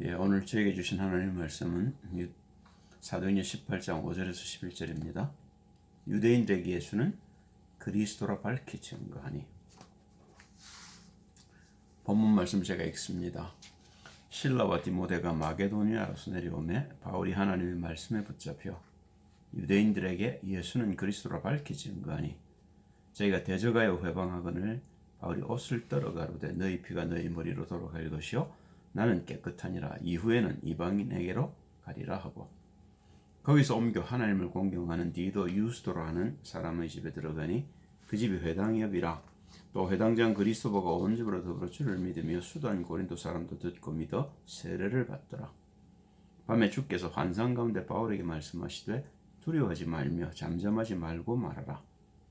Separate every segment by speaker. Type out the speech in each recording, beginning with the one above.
Speaker 1: 오늘 저에게 주신 하나님의 말씀은 사도행전 18장 5절에서 11절입니다. 유대인들에게 예수는 그리스도라 밝히 증거하니. 본문 말씀 제가 읽습니다. 실라와 디모데가 마게도니아로서 내려오매 바울이 하나님의 말씀에 붙잡혀 유대인들에게 예수는 그리스도라 밝히 증거하니 저희가 대적하여 회방하거늘 바울이 옷을 떨어 가로되 너희 피가 너희 머리로 돌아갈 것이요 나는 깨끗하니라. 이후에는 이방인에게로 가리라 하고 거기서 옮겨 하나님을 공경하는 디도 유스도로 하는 사람의 집에 들어가니 그 집이 회당이업이라. 또 회당장 그리스도보가 온 집으로 더불어 주를 믿으며 수도한 고린도 사람도 듣고 믿어 세례를 받더라. 밤에 주께서 환상 가운데 바울에게 말씀하시되 두려워하지 말며 잠잠하지 말고 말하라.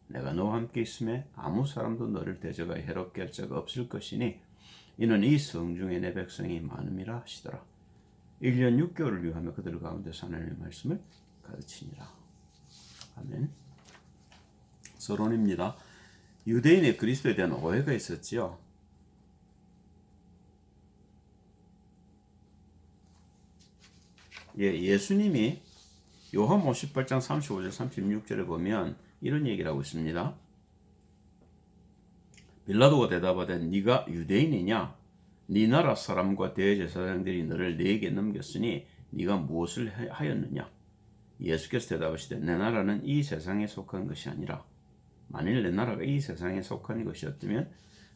Speaker 1: 내가 너와 함께 있음에 아무 사람도 너를 대적하여 해롭게 할 자가 없을 것이니 이는 이 성중에 내 백성이 많음이라 하시더라. 1년 6개월을 유하며 그들 가운데서 하나님의 말씀을 가르치니라. 아멘. 서론입니다. 유대인의 그리스도에 대한 오해가 있었지요. 예수님이 요한복음 18장 35절 36절에 보면 이런 얘기를 하고 있습니다. 빌라도가 대답하되 네가 유대인이냐? 네 나라 사람과 대제사장들이 너를 네게 넘겼으니 네가 무엇을 하였느냐? 예수께서 대답하시되 내 나라는 이 세상에 속한 것이 아니라 만일 내 나라가 이 세상에 속한 것이었다면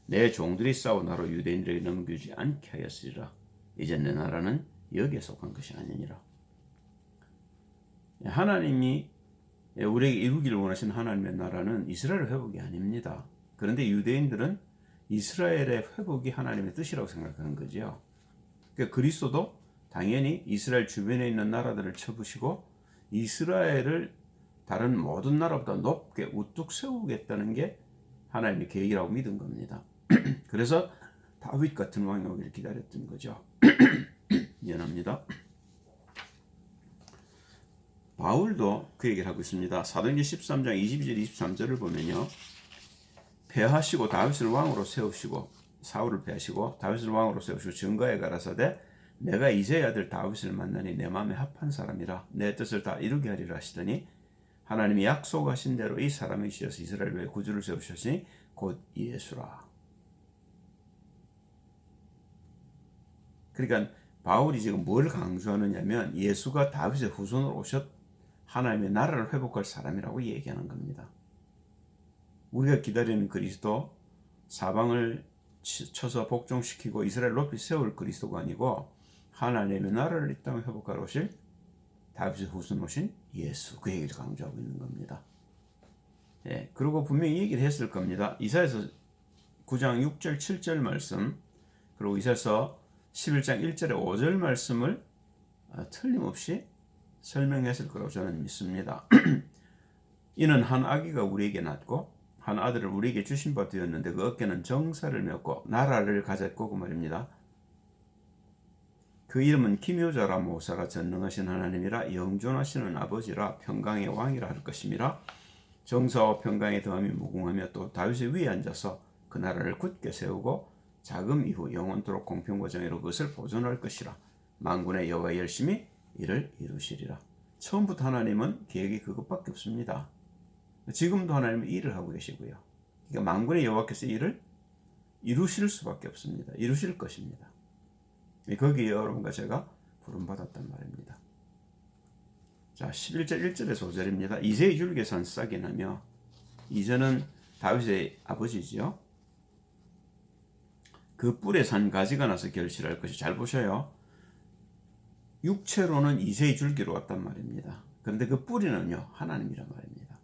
Speaker 1: 내 종들이 싸워 나로 유대인들에게 넘기지 않게 하였으리라. 이제 내 나라는 여기에 속한 것이 아니니라. 하나님이 우리에게 이루기를 원하시는 하나님의 나라는 이스라엘 회복이 아닙니다. 그런데 유대인들은 이스라엘의 회복이 하나님의 뜻이라고 생각하는 거죠. 그러니까 그리스도도 당연히 이스라엘 주변에 있는 나라들을 쳐부시고 이스라엘을 다른 모든 나라보다 높게 우뚝 세우겠다는 게 하나님의 계획이라고 믿은 겁니다. 그래서 다윗 같은 왕이 오기를 기다렸던 거죠. 미안합니다. 바울도 그 얘기를 하고 있습니다. 사도행전 13장 22절 23절을 보면요. 패하시고 다윗을 왕으로 세우시고 사울을 패하시고 다윗을 왕으로 세우시고 증거에 가라사대 내가 이새의 아들 다윗을 만나니 내 마음에 합한 사람이라 내 뜻을 다 이루게 하리라 하시더니 하나님이 약속하신 대로 이 사람이 지어서 이스라엘 위에 구주를 세우셨으니 곧 예수라. 그러니까 바울이 지금 뭘 강조하느냐면 예수가 다윗의 후손으로 오셨 하나님의 나라를 회복할 사람이라고 얘기하는 겁니다. 우리가 기다리는 그리스도 사방을 쳐서 복종시키고 이스라엘 높이 세울 그리스도가 아니고 하나님의 나라를 이 땅에 회복하러 오실 다윗의 후손 오신 예수, 그 얘기를 강조하고 있는 겁니다. 그리고 분명히 얘기를 했을 겁니다. 이사야서 9장 6절 7절 말씀 그리고 이사야서 11장 1절에 5절 말씀을 틀림없이 설명했을 거라고 저는 믿습니다. 이는 한 아기가 우리에게 낳고 한 아들을 우리에게 주신 바 되었는데 그 어깨는 정사를 메고 나라를 가졌고 그 말입니다. 그 이름은 기묘자라 모사라 전능하신 하나님이라 영존하시는 아버지라 평강의 왕이라 할 것임이라. 정사와 평강의 더함이 무궁하며 또 다윗의 위에 앉아서 그 나라를 굳게 세우고 자금 이후 영원토록 공평과 정의로 그것을 보존할 것이라. 만군의 여호와 열심히 이를 이루시리라. 처음부터 하나님은 계획이 그것밖에 없습니다. 지금도 하나님은 일을 하고 계시고요. 그러니까 만군의 여호와께서 일을 이루실 수밖에 없습니다. 이루실 것입니다. 거기에 여러분과 제가 부름받았단 말입니다. 자, 11절 1절에서 5절입니다. 이새의 줄기에 산 싹이 나며 이새는 다윗의 아버지지요. 그 뿔에 산 가지가 나서 결실할 것이. 잘 보셔요. 육체로는 이새의 줄기로 왔단 말입니다. 그런데 그 뿌리는요 하나님이란 말입니다.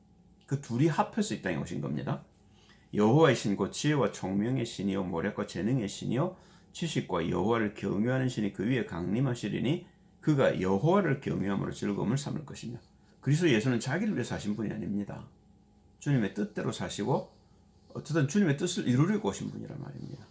Speaker 1: 그 둘이 합해서 이 땅에 오신 겁니다. 여호와의 신 곧 지혜와 총명의 신이요 모략과 재능의 신이요 지식과 여호와를 경외하는 신이 그 위에 강림하시리니 그가 여호와를 경외함으로 즐거움을 삼을 것이며. 그리스도 예수는 자기를 위해 사신 분이 아닙니다. 주님의 뜻대로 사시고 어쨌든 주님의 뜻을 이루려고 오신 분이란 말입니다.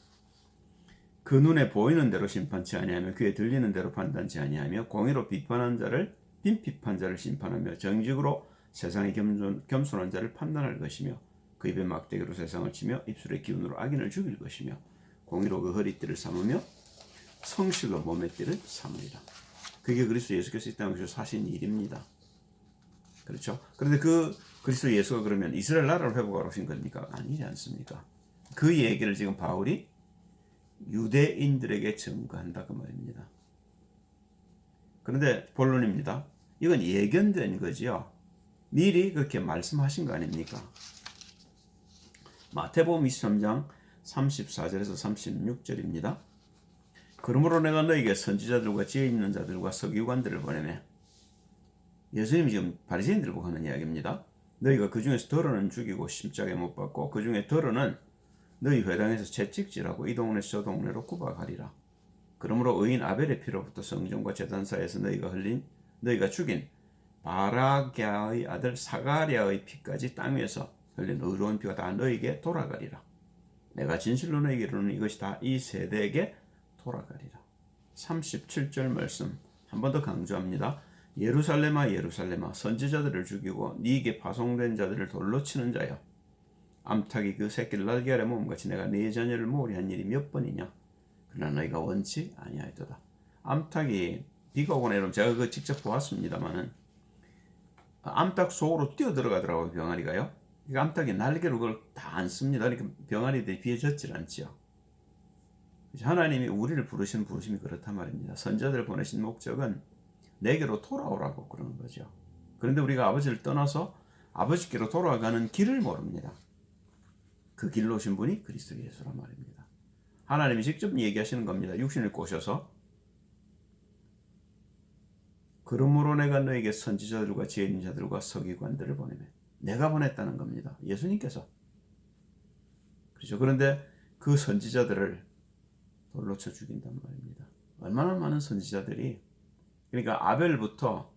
Speaker 1: 그 눈에 보이는 대로 심판치 아니하며 귀에 들리는 대로 판단치 아니하며 공의로 비판한 자를 빈핍한 자를 심판하며 정직으로 세상에 겸손한 자를 판단할 것이며 그 입에 막대기로 세상을 치며 입술의 기운으로 악인을 죽일 것이며 공의로 그 허리띠를 삼으며 성실로 몸의 띠를 삼으리라. 그게 그리스도 예수께서 이 땅에 오셔서 하신 일입니다. 그렇죠? 그런데 그 그리스도 예수가 그러면 이스라엘 나라를 회복하러 오신 겁니까? 아니지 않습니까? 그 얘기를 지금 바울이 유대인들에게 증거한다 그 말입니다. 그런데 본론입니다. 이건 예견된 거지요. 미리 그렇게 말씀하신 거 아닙니까? 마태복음 23장 34절에서 36절입니다. 그러므로 내가 너에게 선지자들과 지혜 있는 자들과 서기관들을 보내매. 예수님이 지금 바리새인들을 보고 하는 이야기입니다. 너희가 그 중에서 덜어는 죽이고 십자가에 못 박고 그 중에 덜어는 너희 회당에서 채찍질하고 이 동네에서 저 동네로 구박하리라. 그러므로 의인 아벨의 피로부터 성전과 제단사에서 너희가 죽인 바라게아의 아들 사가랴의 피까지 땅 위에서 흘린 의로운 피가 다 너희에게 돌아가리라. 내가 진실로 너희에게 이르노니 이것이 다 이 세대에게 돌아가리라. 37절 말씀 한 번 더 강조합니다. 예루살렘아 예루살렘아 선지자들을 죽이고 네게 파송된 자들을 돌로 치는 자여, 암탉이 그 새끼를 날개 아래 모음같이 내가 네 자녀를 모으리 한 일이 몇 번이냐. 그러나 너희가 원치 아니하였도다. 암탉이 비가 오거나 이러면 제가 그거 직접 보았습니다만은 암탉 속으로 뛰어 들어가더라고요. 병아리가요. 암탉이 날개로 그걸 다 안 씁니다. 이렇게 병아리들이 비에 젖질 않지요. 하나님이 우리를 부르신 부르심이 그렇단 말입니다. 선자들을 보내신 목적은 내게로 돌아오라고 그러는 거죠. 그런데 우리가 아버지를 떠나서 아버지께로 돌아가는 길을 모릅니다. 그 길로 오신 분이 그리스도 예수란 말입니다. 하나님이 직접 얘기하시는 겁니다. 육신을 꼬셔서 그러므로 내가 너에게 선지자들과 지혜 있는 자들과 서기관들을 보내매. 내가 보냈다는 겁니다. 예수님께서. 그렇죠. 그런데 그 선지자들을 돌로 쳐 죽인단 말입니다. 얼마나 많은 선지자들이, 그러니까 아벨부터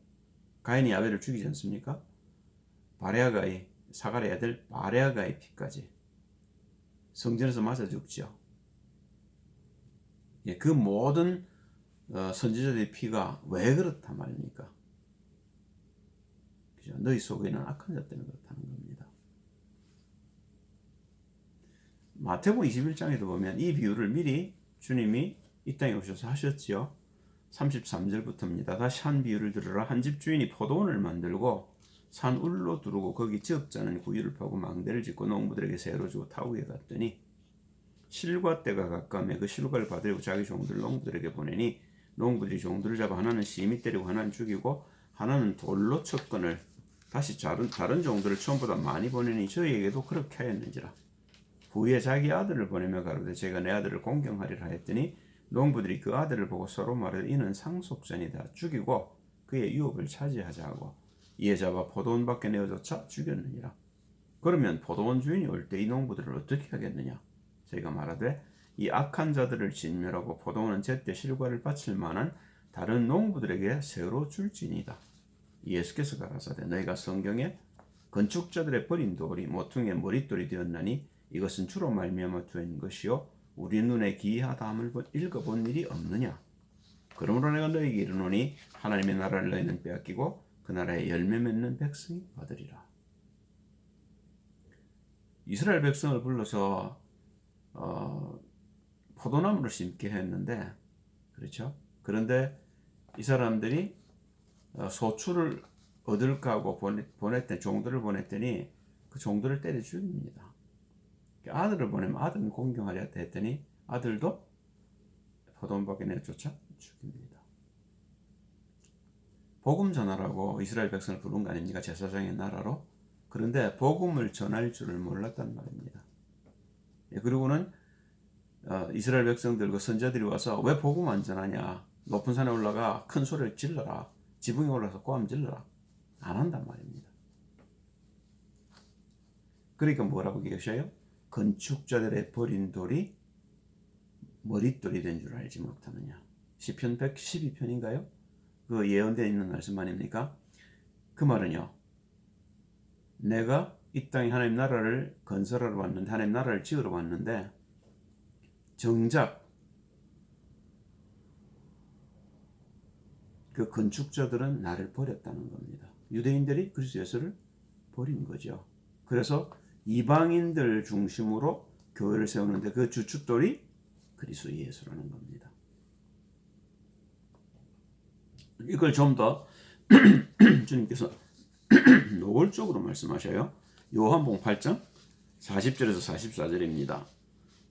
Speaker 1: 가인이 아벨을 죽이지 않습니까? 바레아가의 사가랴의 아들 바레아가의 피까지 성전에서 맞아 죽죠. 그 모든 선지자들의 피가 왜 그렇단 말입니까? 그죠? 너희 속에 있는 악한 자 때문에 그렇다는 겁니다. 마태복음 21장에도 보면 이 비유를 미리 주님이 이 땅에 오셔서 하셨지요. 33절부터입니다. 다시 한 비유를 들으라. 한 집 주인이 포도원을 만들고 산 울로 두르고 거기 지업자는 구유를 파고 망대를 짓고 농부들에게 새로 주고 타국에 갔더니 실과 때가 가까우며 그 실과를 받으려고 자기 종들을 농부들에게 보내니 농부들이 종들을 잡아 하나는 심히 때리고 하나는 죽이고 하나는 돌로 쳤거늘 다시 다른 종들을 처음보다 많이 보내니 저희에게도 그렇게 하였는지라. 후에 자기 아들을 보내며 가로되 제가 내 아들을 공경하리라 했더니 농부들이 그 아들을 보고 서로 말하되 이는 상속자니다. 죽이고 그의 유업을 차지하자 하고 이에 잡아 포도원 밖에 내어쫓아 죽였느니라. 그러면 포도원 주인이 올 때 이 농부들을 어떻게 하겠느냐. 저희가 말하되 이 악한 자들을 진멸하고 포도원은 제때 실과를 바칠 만한 다른 농부들에게 새로 줄지니이다. 예수께서 가라사대 너희가 성경에 건축자들의 버린 돌이 모퉁이의 머릿돌이 되었나니 이것은 주로 말미암아 된 것이요 우리 눈에 기이하다함을 읽어본 일이 없느냐. 그러므로 내가 너희에게 이르노니 하나님의 나라를 너희는 빼앗기고 그 나라에 열매 맺는 백성이 받으리라. 이스라엘 백성을 불러서 포도나무를 심게 했는데, 그렇죠? 그런데 이 사람들이 소출을 얻을까 하고 종들을 보냈더니 그 종들을 때려 죽입니다. 아들을 보내면 아들은 공경하려 했더니 아들도 포도원 밖에 내쫓아 죽입니다. 복음 전하라고 이스라엘 백성을 부른 거 아닙니까? 제사장의 나라로. 그런데 복음을 전할 줄을 몰랐단 말입니다. 그리고는 이스라엘 백성들 그 선자들이 와서 왜 복음 안 전하냐, 높은 산에 올라가 큰 소리를 질러라, 지붕에 올라서 고함 질러라, 안 한단 말입니다. 그러니까 뭐라고 계셔요? 건축자들의 버린 돌이 머릿돌이 된 줄 알지 못하느냐. 시편 112편인가요? 그 예언되어 있는 말씀 아닙니까? 그 말은요, 내가 이 땅에 하나님 나라를 건설하러 왔는데, 하나님 나라를 지으러 왔는데 정작 그 건축자들은 나를 버렸다는 겁니다. 유대인들이 그리스도 예수를 버린 거죠. 그래서 이방인들 중심으로 교회를 세우는데 그 주춧돌이 그리스도 예수라는 겁니다. 이걸 좀 더 주님께서 노골적으로 말씀하셔요. 요한복음 8장 40절에서 44절입니다.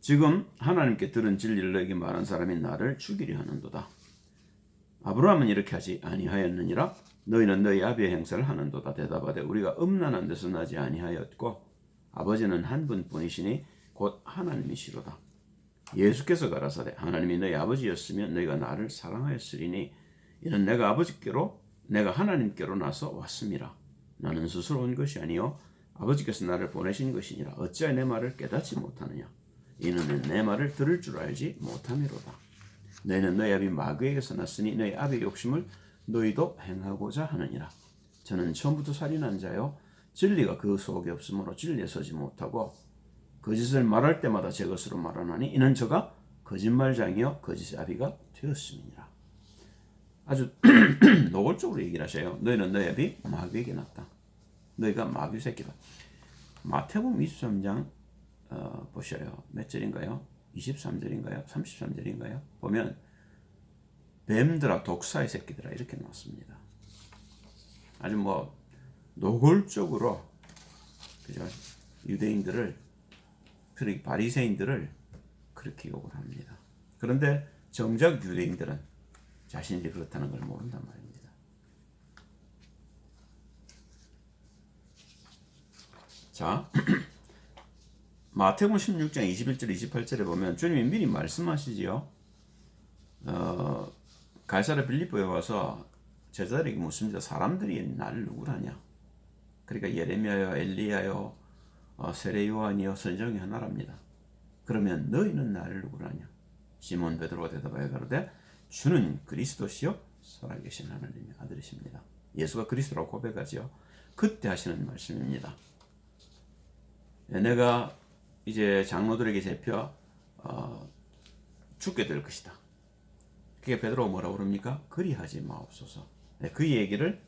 Speaker 1: 지금 하나님께 들은 진리를 너에게 말한 사람이 나를 죽이려 하는도다. 아브라함은 이렇게 하지 아니하였느니라. 너희는 너희 아비의 행사를 하는도다. 대답하되 우리가 음란한 데서 나지 아니하였고 아버지는 한 분뿐이시니 곧 하나님이시로다. 예수께서 가라사대 하나님이 너희 아버지였으면 너희가 나를 사랑하였으리니 이는 내가 하나님께로 나서 왔음이라. 나는 스스로 온 것이 아니요 아버지께서 나를 보내신 것이니라. 어찌하여 내 말을 깨닫지 못하느냐. 이는 내 말을 들을 줄 알지 못함이로다. 너희는 너희 아비 마귀에게서 났으니 너희 아비의 욕심을 너희도 행하고자 하느니라. 저는 처음부터 살인한 자요 진리가 그 속에 없으므로 진리에 서지 못하고 거짓을 말할 때마다 제 것으로 말하나니 이는 저가 거짓말장이요 거짓의 아비가 되었음이니라. 아주 노골적으로 얘기를 하셔요. 너희는 너희 아비 마귀에게 났다. 너희가 마귀 새끼다. 마태복음 23장 보셔요. 몇 절인가요? 23절인가요? 33절인가요? 보면 뱀들아 독사의 새끼들아 이렇게 나왔습니다. 아주 노골적으로 그죠? 유대인들을 특히 바리새인들을 그렇게 욕을 합니다. 그런데 정작 유대인들은 자신이 그렇다는 걸 모른단 말입니다. 자, 마태복음 16장 21절 28절에 보면 주님이 미리 말씀하시지요. 가이사랴 빌립보에 와서 제자들에게 묻습니다. 사람들이 나를 누구라냐? 그러니까 예레미야요, 엘리야요, 세례 요한이요, 선지자의 하나랍니다. 그러면 너희는 나를 누구라냐? 시몬 베드로가 대답하여 가로되 주는 그리스도시요 살아계신 하나님의 아들이십니다. 예수가 그리스도라고 고백하지요. 그때 하시는 말씀입니다. 내가 이제 장로들에게 잡혀 죽게 될 것이다. 그게 베드로가 뭐라고 그럽니까? 그리하지 마옵소서. 그 얘기를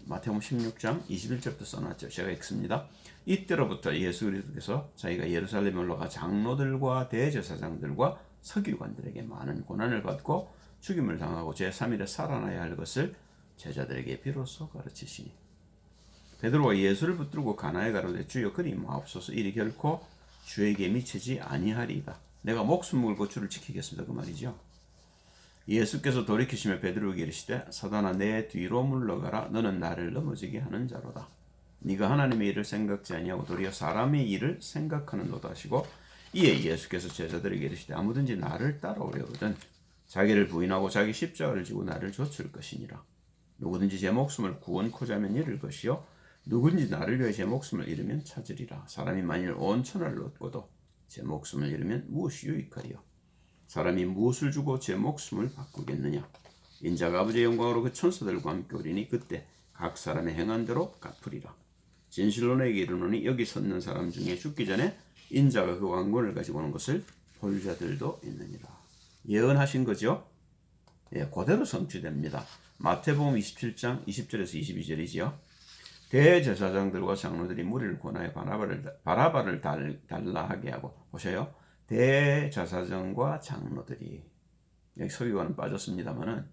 Speaker 1: 마태복음 16장 21절부터 써놨죠. 제가 읽습니다. 이때로부터 예수 그리스도께서 자기가 예루살렘에 올라가 장로들과 대제사장들과 서기관들에게 많은 고난을 받고 죽임을 당하고 제3일에 살아나야 할 것을 제자들에게 비로소 가르치시니 베드로가 예수를 붙들고 가나에 가로되 주여 그리 마옵소서. 일이 결코 주에게 미치지 아니하리이다. 내가 목숨 걸고 주를 지키겠습니다. 그 말이죠. 예수께서 돌이키시며 베드로에게 이르시되 사단아 내 뒤로 물러가라. 너는 나를 넘어지게 하는 자로다. 네가 하나님의 일을 생각지 아니하고 도리어 사람의 일을 생각하는도다 하시고 이에 예수께서 제자들에게 이르시되 아무든지 나를 따라오려거든 자기를 부인하고 자기 십자가를 지고 나를 좇을 것이니라. 누구든지 제 목숨을 구원코자 하면 잃을 것이요 누구든지 나를 위해 제 목숨을 잃으면 찾으리라. 사람이 만일 온 천하를 얻고도 제 목숨을 잃으면 무엇이 유익하리요? 사람이 무엇을 주고 제 목숨을 바꾸겠느냐? 인자가 아버지의 영광으로 그 천사들과 함께 오리니 그때 각 사람의 행한 대로 갚으리라. 진실로 너에게 이르노니 여기 섰는 사람 중에 죽기 전에 인자가 그 왕권을 가지고 오는 것을 볼 자들도 있느니라. 예언하신 거죠? 예, 그대로 성취됩니다. 마태복음 27장 20절에서 22절이지요. 대제사장들과 장로들이 무리를 권하여 바라바를 달라 하게 하고 보셔요. 대제사장과 장로들이 여기 서기관은 빠졌습니다만은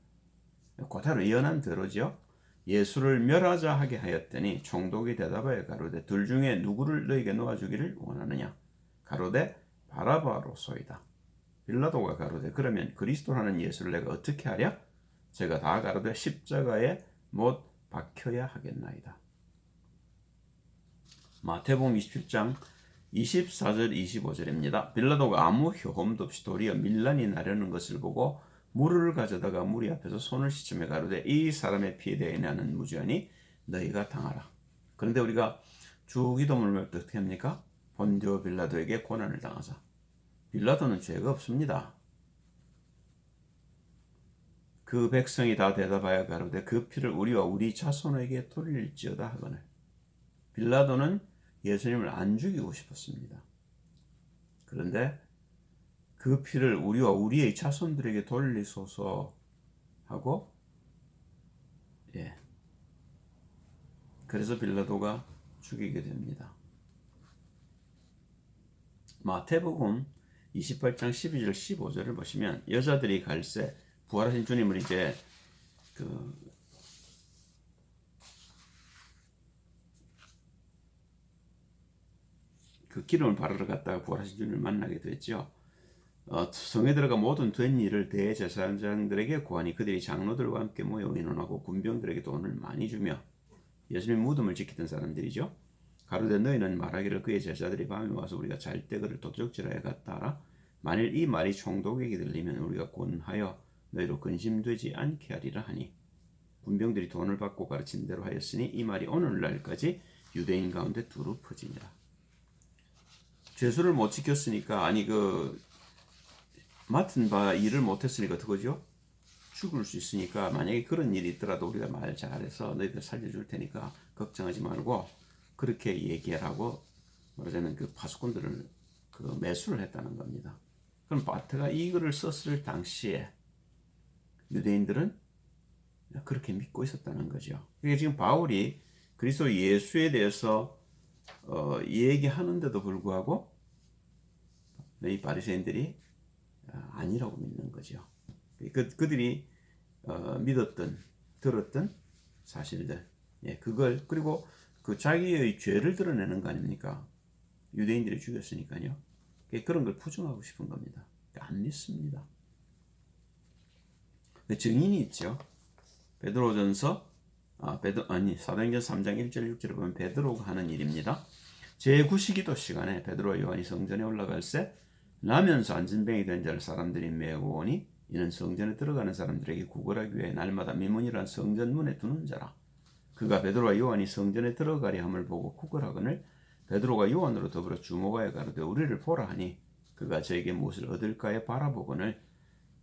Speaker 1: 그대로 예언한 대로죠. 예수를 멸하자 하게 하였더니 총독이 대답하여 가로되 둘 중에 누구를 너에게 놓아주기를 원하느냐? 가로되 바라바로소이다. 빌라도가 가로되 그러면 그리스도라는 예수를 내가 어떻게 하랴? 제가 다 가로되 십자가에 못 박혀야 하겠나이다. 마태복음 27장 24절 25절입니다. 빌라도가 아무 효험도 없이 도리어 밀란이 나려는 것을 보고 물을 가져다가 무리 앞에서 손을 씻으며 가로되 이 사람의 피에 대해 나는 무죄하니 너희가 당하라. 그런데 우리가 주기도문을 어떻게 합니까? 본디오 빌라도에게 고난을 당하자. 빌라도는 죄가 없습니다. 그 백성이 다 대답하여 가로되 그 피를 우리와 우리 자손에게 돌릴지어다 하거늘. 빌라도는 예수님을 안 죽이고 싶었습니다. 그런데 그 피를 우리와 우리의 자손들에게 돌리소서 하고 그래서 빌라도가 죽이게 됩니다. 마태복음 28장 12절 15절을 보시면 여자들이 갈새 부활하신 주님을 이제 그 기름을 바르러 갔다가 부활하신 주님을 만나게 됐죠. 성에 들어가 모든 된 일을 대제사장들에게 구하니 그들이 장로들과 함께 모여 의논하고 군병들에게 돈을 많이 주며 예수님 무덤을 지키던 사람들이죠. 가로되 너희는 말하기를 그의 제자들이 밤에 와서 우리가 잘 때 그를 도적질하여 갔다 하라. 만일 이 말이 총독에게 들리면 우리가 권하여 너희로 근심되지 않게 하리라 하니 군병들이 돈을 받고 가르친 대로 하였으니 이 말이 오늘날까지 유대인 가운데 두루 퍼지니라. 죄수를 못 지켰으니까 맡은 바 일을 못했으니까 어떡하죠? 죽을 수 있으니까 만약에 그런 일이 있더라도 우리가 말 잘해서 너희들 살려줄 테니까 걱정하지 말고 그렇게 얘기하라고 말하자면 그 파수꾼들을 매수를 했다는 겁니다. 그럼 바트가 이 글을 썼을 당시에 유대인들은 그렇게 믿고 있었다는 거죠. 그러니까 지금 바울이 그리스도 예수에 대해서 얘기하는데도 불구하고 이 바리새인들이 아니라고 믿는 거죠. 그들이 믿었던 들었던 사실들, 그걸 그리고 그 자기의 죄를 드러내는 거 아닙니까? 유대인들이 죽였으니까요. 그런 걸 부정하고 싶은 겁니다. 안 믿습니다. 증인이 있죠. 베드로전서 사도행전 3장 1절 6절을 보면 베드로가 하는 일입니다. 제9시기도 시간에 베드로와 요한이 성전에 올라갈새 나면서 안진뱅이 된 자를 사람들이 메고 오니 이는 성전에 들어가는 사람들에게 구걸하기 위해 날마다 미문이란 성전 문에 두는 자라. 그가 베드로와 요한이 성전에 들어가려 함을 보고 구걸하거늘 베드로가 요한으로 더불어 주목하여 가로되 우리를 보라 하니 그가 저에게 무엇을 얻을까에 바라보거늘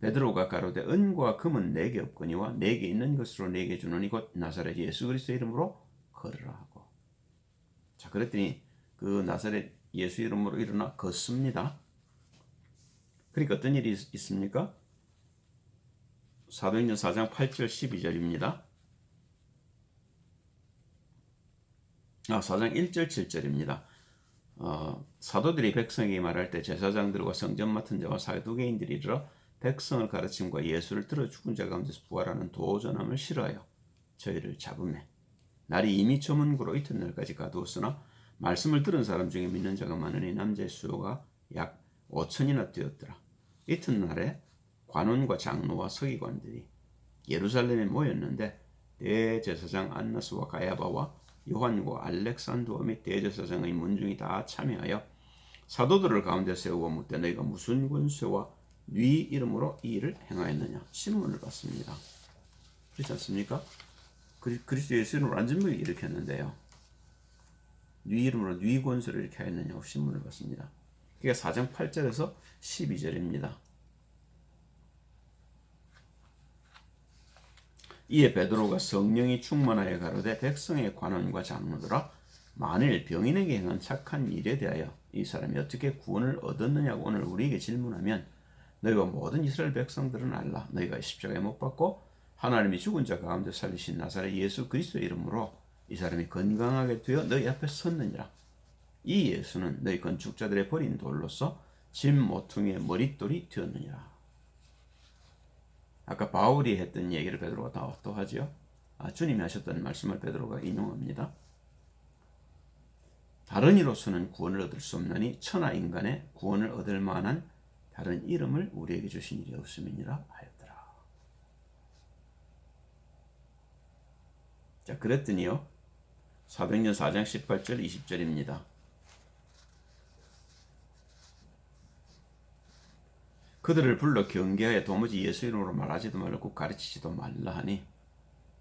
Speaker 1: 베드로가 가로되 은과 금은 내게 없거니와 내게 있는 것으로 내게 주노니 곧 나사렛 예수 그리스도의 이름으로 걸으라 하고. 자, 그랬더니 그 나사렛 예수 이름으로 일어나 걷습니다. 그러니까 어떤 일이 있습니까? 사도행전 4장 8절 12절입니다. 4장 1절 7절입니다. 사도들이 백성에게 말할 때 제사장들과 성전 맡은 자와 사두개인들이 이르러 백성을 가르침과 예수를 들어 죽은 자 가운데서 부활하는 도전함을 싫어하여 저희를 잡으매 날이 이미 저문고로 이튿날까지 가두었으나 말씀을 들은 사람 중에 믿는 자가 많으니 남자의 수요가 약 5천이나 되었더라. 이튿날에 관원과 장로와 서기관들이 예루살렘에 모였는데 대제사장 안나스와 가야바와 요한과 알렉산드와 및 대제사장의 문중이 다 참여하여 사도들을 가운데 세우고 묻되 너희가 무슨 권세와 네 이름으로 이 일을 행하였느냐 신문을 받습니다. 그렇지 않습니까? 그리스도 예수 이름으로 안진병을 일으켰는데요. 네 이름으로 네 권세를 이렇게 하였느냐고 신문을 받습니다. 그게 4장 8절에서 12절입니다. 이에 베드로가 성령이 충만하여 가로되 백성의 관원과 장로들아 만일 병인에게 행한 착한 일에 대하여 이 사람이 어떻게 구원을 얻었느냐고 오늘 우리에게 질문하면 너희가 모든 이스라엘 백성들은 알라. 너희가 십자가에 못 박고 하나님이 죽은 자 가운데 살리신 나사렛 예수 그리스도의 이름으로 이 사람이 건강하게 되어 너희 앞에 섰느니라. 이 예수는 너희 건축자들의 버린 돌로서 집 모퉁이의 머릿돌이 되었느니라. 아까 바울이 했던 얘기를 베드로가 또 하죠. 주님이 하셨던 말씀을 베드로가 인용합니다. 다른 이로서는 구원을 얻을 수 없나니 천하 인간의 구원을 얻을 만한 다른 이름을 우리에게 주신 일이 없음이니라 하였더라. 자, 그랬더니요. 사도행전 4장 18절 20절입니다. 그들을 불러 경계하여 도무지 예수 이름으로 말하지도 말고 가르치지도 말라 하니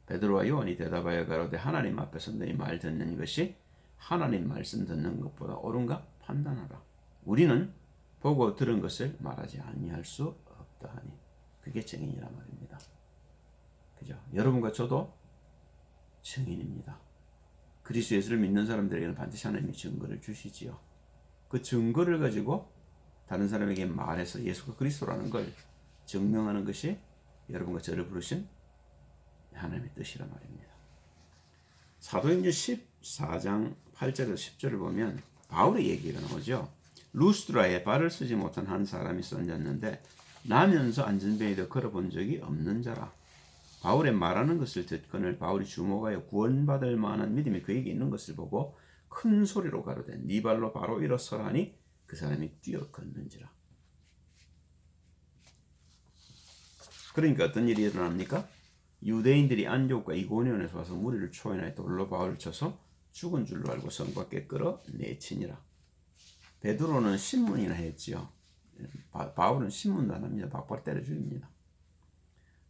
Speaker 1: 베드로와 요한이 대답하여 가로되 하나님 앞에서 너희 말 듣는 것이 하나님 말씀 듣는 것보다 옳은가 판단하라. 우리는 보고 들은 것을 말하지 아니할 수 없다 하니 그게 증인이라 말입니다. 그죠? 여러분과 저도 증인입니다. 그리스도 예수를 믿는 사람들에게는 반드시 하나님이 증거를 주시지요. 그 증거를 가지고 다른 사람에게 말해서 예수가 그리스도라는 걸 증명하는 것이 여러분과 저를 부르신 하나님의 뜻이란 말입니다. 사도행전 14장 8절에서 10절을 보면 바울의 얘기가 나오죠. 루스드라에 발을 쓰지 못한 한 사람이 던졌는데 나면서 안진뱅이도 걸어본 적이 없는 자라. 바울의 말하는 것을 듣거늘 바울이 주목하여 구원받을 만한 믿음이 그에게 있는 것을 보고 큰 소리로 가로되 네 발로 바로 일어서라 하니 그 사람이 뛰어 걷는지라. 그러니까 어떤 일이 일어납니까? 유대인들이 안디옥과 이고니온에서 와서 무리를 초인하여 돌로 바울을 쳐서 죽은 줄로 알고 성 밖에 끌어내치니라. 베드로는 신문이나 했지요. 바울은 신문도 안 합니다. 박박 때려 죽입니다.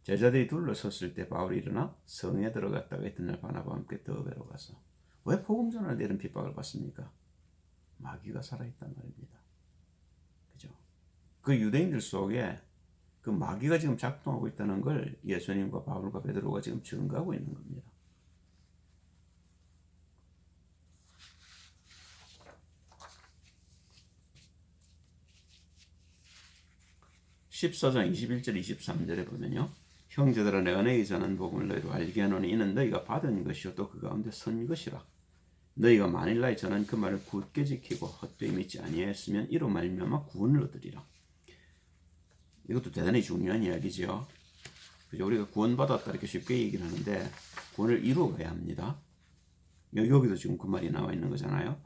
Speaker 1: 제자들이 둘러섰을 때 바울이 일어나 성에 들어갔다가 이튿날 바나바와 함께 더베로 가서 왜 복음 전하는데 이런 핍박을 받습니까? 마귀가 살아있단 말입니다. 그죠? 그 유대인들 속에 그 마귀가 지금 작동하고 있다는 걸 예수님과 바울과 베드로가 지금 증거하고 있는 겁니다. 14장 21절 23절에 보면요. 형제들아 내가 너희 전한 복음을 너희로 알게 하노니 이는 너희가 받은 것이요 또 그 가운데 선 것이라. 너희가 만일 나의 전한 그 말을 굳게 지키고 헛되이 믿지 아니하였으면 이로 말미암아 구원을 얻으리라. 이것도 대단히 중요한 이야기죠. 그죠? 우리가 구원받았다 이렇게 쉽게 얘기를 하는데 구원을 이루어가야 합니다. 여기도 지금 그 말이 나와 있는 거잖아요.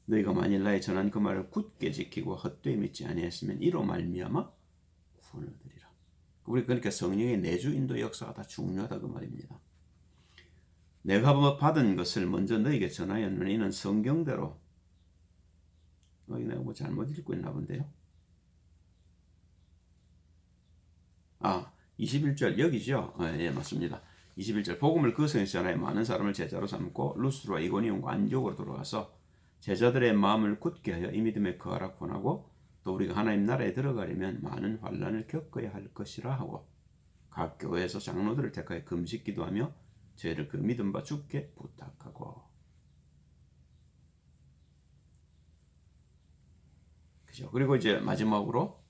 Speaker 1: 너희가 만일 나의 전한 그 말을 굳게 지키고 헛되이 믿지 아니하였으면 이로 말미암아 구원을 얻으리라. 우리 그러니까 성령의 내주 인도 역사가 다 중요하다 그 말입니다. 내가 받은 것을 먼저 너희에게 전하였느니 이는 성경대로. 여기 내가 뭐 잘못 읽고 있나 본데요. 21절 여기죠. 예, 맞습니다. 21절 복음을 그 성에서 전하여 많은 사람을 제자로 삼고 루스드와 이고니온과 안디옥으로 돌아가서 제자들의 마음을 굳게 하여 이 믿음에 거하라 권하고 또 우리가 하나님 나라에 들어가려면 많은 환난을 겪어야 할 것이라 하고 각 교회에서 장로들을 택하여 금식 기도하며 저희를 그 믿음 바 주께 부탁하고. 그죠? 그리고 이제 마지막으로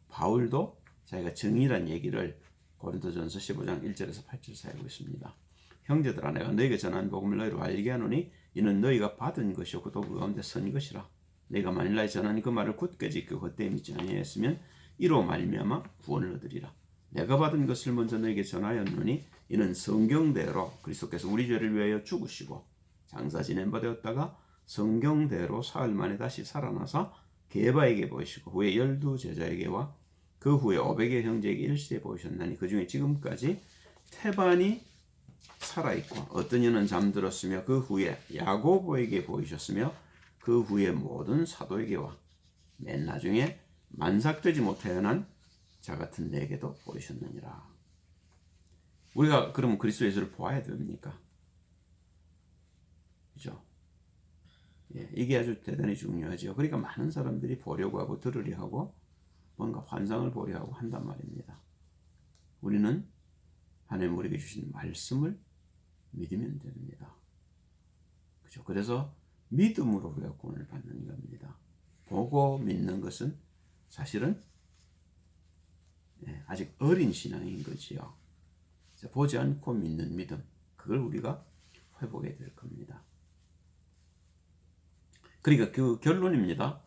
Speaker 1: 바울도 자기가 정의란 얘기를 고린도전서 15장 1절에서 8절 사용하고 있습니다. 형제들아 내가 너희에게 전한 복음을 너희로 알게 하노니 이는 너희가 받은 것이었고 또 그 가운데 선 것이라. 내가 만일 나의 전한 그 말을 굳게 지키고 헛되이 믿지 아니하였으면 이로 말미암아 구원을 얻으리라. 내가 받은 것을 먼저 너희에게 전하였노니 이는 성경대로 그리스도께서 우리 죄를 위하여 죽으시고 장사 지낸 바 되었다가 성경대로 사흘 만에 다시 살아나사 게바에게 보이시고 후에 12제자에게와 그 후에 500의 형제에게 일시에 보이셨나니 그 중에 지금까지 태반이 살아있고 어떤 이는 잠들었으며 그 후에 야고보에게 보이셨으며 그 후에 모든 사도에게와 맨 나중에 만삭되지 못하여난 자 같은 내게도 보이셨느니라. 우리가 그러면 그리스도 예수를 보아야 됩니까? 그죠? 예, 이게 아주 대단히 중요하죠. 그러니까 많은 사람들이 보려고 하고 들으려 하고 뭔가 환상을 보려 하고 한단 말입니다. 우리는 하나님 우리에게 주신 말씀을 믿으면 됩니다. 그죠? 그래서 믿음으로 우리가 구원을 받는 겁니다. 보고 믿는 것은 사실은 아직 어린 신앙인 거지요. 보지 않고 믿는 믿음, 그걸 우리가 회복해야 될 겁니다. 그러니까 그 결론입니다.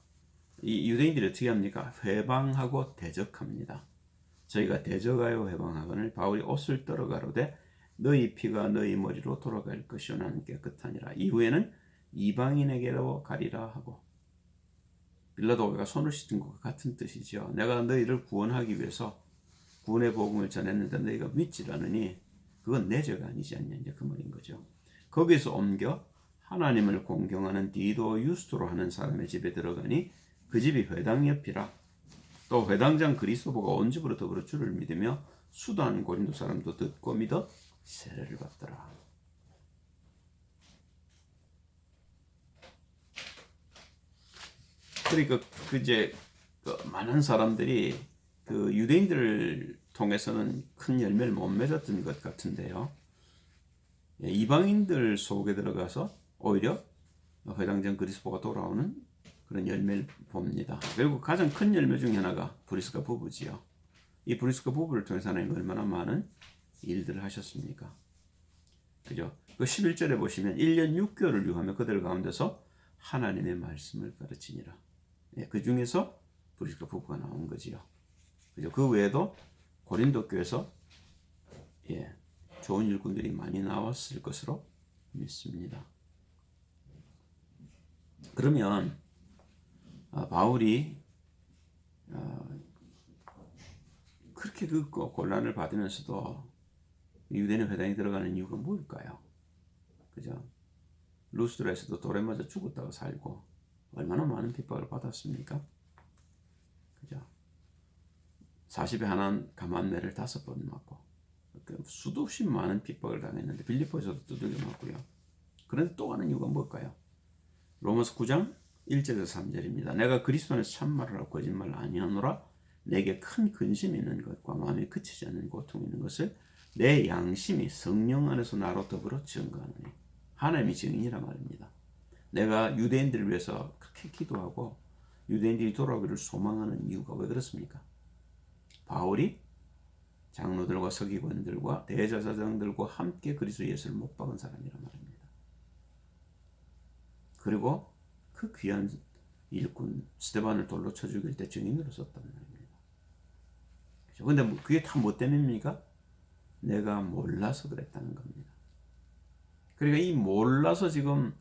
Speaker 1: 이 유대인들이 어떻게 합니까? 회방하고 대적합니다. 저희가 대적하여 회방하거늘 바울이 옷을 떨어가로되 너희 피가 너희 머리로 돌아갈 것이오 나는 깨끗하니라. 이후에는 이방인에게로 가리라 하고 빌라도가 손을 씻은 것과 같은 뜻이죠. 내가 너희를 구원하기 위해서 구원의 복음을 전했는데 너희가 믿질 않으니 그건 내 죄가 아니지 않냐 이제 그 말인 거죠. 거기서 옮겨 하나님을 공경하는 디도 유스토로 하는 사람의 집에 들어가니 그 집이 회당 옆이라. 또 회당장 그리스도보가 온 집으로 더불어 주를 믿으며 수단 고린도 사람도 듣고 믿어 세례를 받더라. 그러니까 많은 사람들이 그 유대인들을 통해서는 큰 열매를 못 맺었던 것 같은데요. 이방인들 속에 들어가서 오히려 회당장 그리스도가 돌아오는 그런 열매를 봅니다. 그리고 가장 큰 열매 중에 하나가 브리스가 부부지요. 이 브리스가 부부를 통해서 하나님 얼마나 많은 일들을 하셨습니까? 그죠? 그 11절에 보시면 1년 6개월을 유하며 그들 가운데서 하나님의 말씀을 가르치니라. 그 중에서 브리스가 부부가 나온 거지요. 그죠? 그 외에도 고린도 교회에서 좋은 일꾼들이 많이 나왔을 것으로 믿습니다. 그러면 바울이 그렇게 그 곤란을 받으면서도 유대인 회당에 들어가는 이유가 뭘까요? 그죠? 루스드라에서도 돌에 맞아 죽었다가 살고 얼마나 많은 핍박을 받았습니까? 그죠? 40에 하나 가만매를 5번 맞고 수도 없이 많은 핍박을 당했는데 빌립보에서도 두들겨 맞고요. 그런데 또 하는 이유가 뭘까요? 로마서 9장 1절에서 3절입니다. 내가 그리스도 안에서 참말을 하고 거짓말을 아니하노라. 내게 큰 근심이 있는 것과 마음에 그치지 않는 고통이 있는 것을 내 양심이 성령 안에서 나로 더불어 증거하노니. 하나님이 증인이라 말입니다. 내가 유대인들을 위해서 그렇게 기도하고 유대인들이 돌아오기를 소망하는 이유가 왜 그렇습니까? 바울이 장로들과 서기관들과 대제사장들과 함께 그리스도 예수를 못 박은 사람이라 말입니다. 그리고 그 귀한 일꾼 스데반을 돌로 쳐 죽일 때 증인으로 썼단 말입니다. 그런데 그게 다 뭐 때문입니까? 내가 몰라서 그랬다는 겁니다. 그러니까 이 몰라서 지금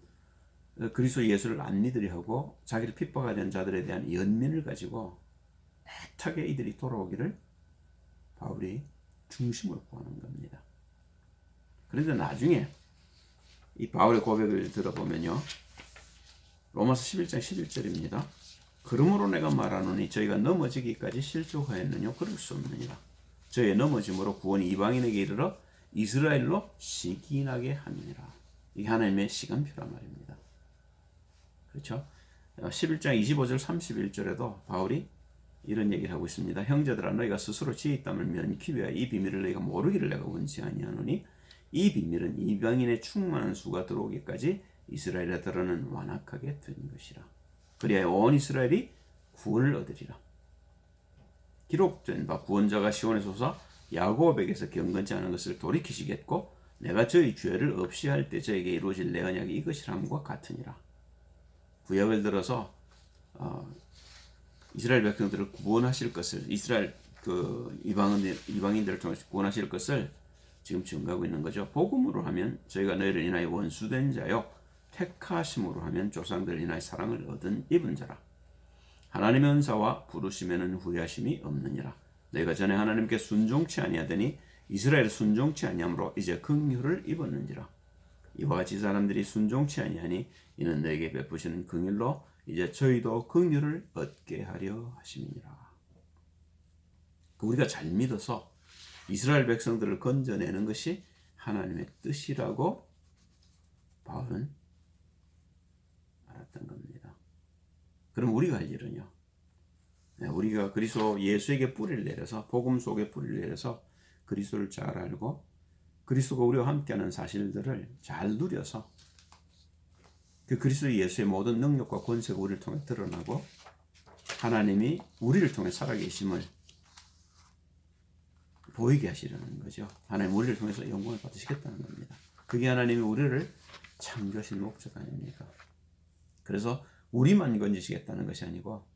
Speaker 1: 그리스도 예수를 안 믿으려 하고 자기를 핍박하는 자들에 대한 연민을 가지고 애타게 이들이 돌아오기를 바울이 중심을 구하는 겁니다. 그런데 나중에 이 바울의 고백을 들어보면요. 로마서 11장 11절입니다. 그러므로 내가 말하노니 저희가 넘어지기까지 실족하였느냐 그럴 수 없느니라. 저희의 넘어짐으로 구원이 이방인에게 이르러 이스라엘로 시기나게 함이니라. 이게 하나님의 시간표란 말입니다. 그렇죠? 11장 25절 31절에도 바울이 이런 얘기를 하고 있습니다. 형제들아 너희가 스스로 지혜 땀을 면키 위하여 이 비밀을 너희가 모르기를 내가 원치 아니하노니 이 비밀은 이방인의 충만한 수가 들어오기까지 이스라엘에 들어는 완악하게 된 것이라. 그리하여 온 이스라엘이 구원을 얻으리라. 기록된 바 구원자가 시온에서 오사 야곱에게서 경건치 않은 것을 돌이키시겠고 내가 저희 죄를 없이 할 때 저에게 이루어질 내 언약이 이것이라함과 같으니라. 구약을 들어서 이스라엘 백성들을 구원하실 것을 이스라엘 이방인들을 통해서 구원하실 것을 지금 증거하고 있는 거죠. 복음으로 하면 저희가 너희를 인하여 원수된 자요 택하심으로 하면 조상들을 인하여 사랑을 얻은 입은 자라. 하나님의 은사와 부르심에는 후회하심이 없느니라. 너희가 전에 하나님께 순종치 아니하더니 이스라엘을 순종치 아니함으로 이제 긍휼을 입었는지라. 이와 같이 사람들이 순종치 아니하니 이는 너에게 베푸시는 긍휼로 이제 저희도 긍휼을 얻게 하려 하심이니라. 우리가 잘 믿어서 이스라엘 백성들을 건져내는 것이 하나님의 뜻이라고 바울은 알았던 겁니다. 그럼 우리가 할 일은요. 우리가 그리스도 예수에게 뿌리를 내려서 복음 속에 뿌리를 내려서 그리스도를 잘 알고 그리스도가 우리와 함께하는 사실들을 잘 누려서 그 그리스도 예수의 모든 능력과 권세가 우리를 통해 드러나고 하나님이 우리를 통해 살아계심을 보이게 하시려는 거죠. 하나님 우리를 통해서 영광을 받으시겠다는 겁니다. 그게 하나님이 우리를 창조하신 목적 아닙니까? 그래서 우리만 건지시겠다는 것이 아니고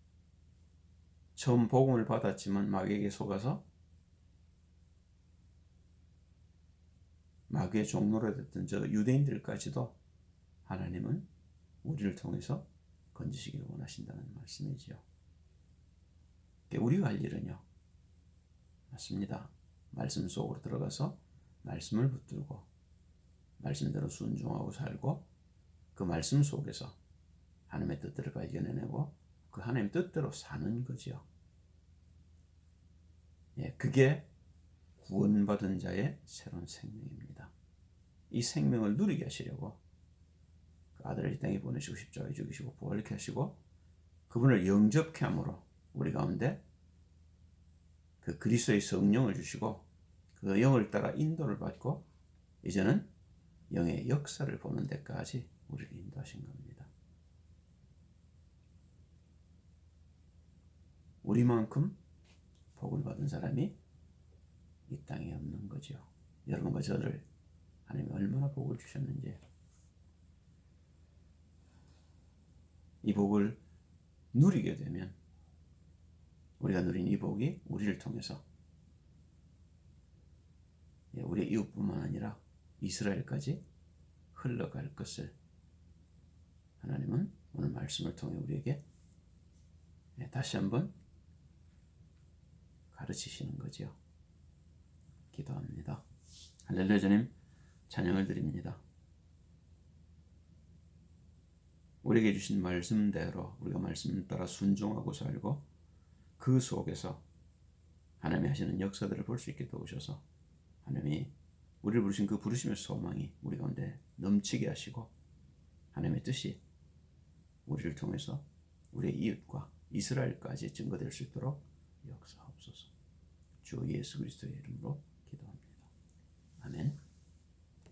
Speaker 1: 처음 복음을 받았지만 마귀에게 속아서 마귀의 종로가 됐던 저 유대인들까지도 하나님은 우리를 통해서 건지시기를 원하신다는 말씀이지요. 우리가 할 일은요. 맞습니다. 말씀 속으로 들어가서 말씀을 붙들고 말씀대로 순종하고 살고 그 말씀 속에서 하나님의 뜻들을 발견해내고 그 하나님의 뜻대로 사는 거지요. 그게 구원받은 자의 새로운 생명입니다. 이 생명을 누리게 하시려고 그 아들을 이 땅에 보내시고 십자가에 죽이시고 부활케 하시고 그분을 영접케 함으로 우리 가운데 그 그리스도의 성령을 주시고 그 영을 따라 인도를 받고 이제는 영의 역사를 보는 데까지 우리를 인도하신 겁니다. 우리만큼 복을 받은 사람이 이 땅에 없는 거죠. 여러분과 저를 하나님이 얼마나 복을 주셨는지 이 복을 누리게 되면 우리가 누린 이 복이 우리를 통해서 우리 이웃뿐만 아니라 이스라엘까지 흘러갈 것을 하나님은 오늘 말씀을 통해 우리에게 다시 한번 가르치시는 거죠. 기도합니다. 할렐루야. 주님 찬양을 드립니다. 우리에게 주신 말씀대로 우리가 말씀 따라 순종하고 살고 그 속에서 하나님이 하시는 역사들을 볼 수 있게 도우셔서 하나님이 우리를 부르신 그 부르심의 소망이 우리 가운데 넘치게 하시고 하나님의 뜻이 우리를 통해서 우리의 이웃과 이스라엘까지 증거될 수 있도록 역사하옵소서. 주 예수 그리스도의 이름으로 기도합니다. 아멘.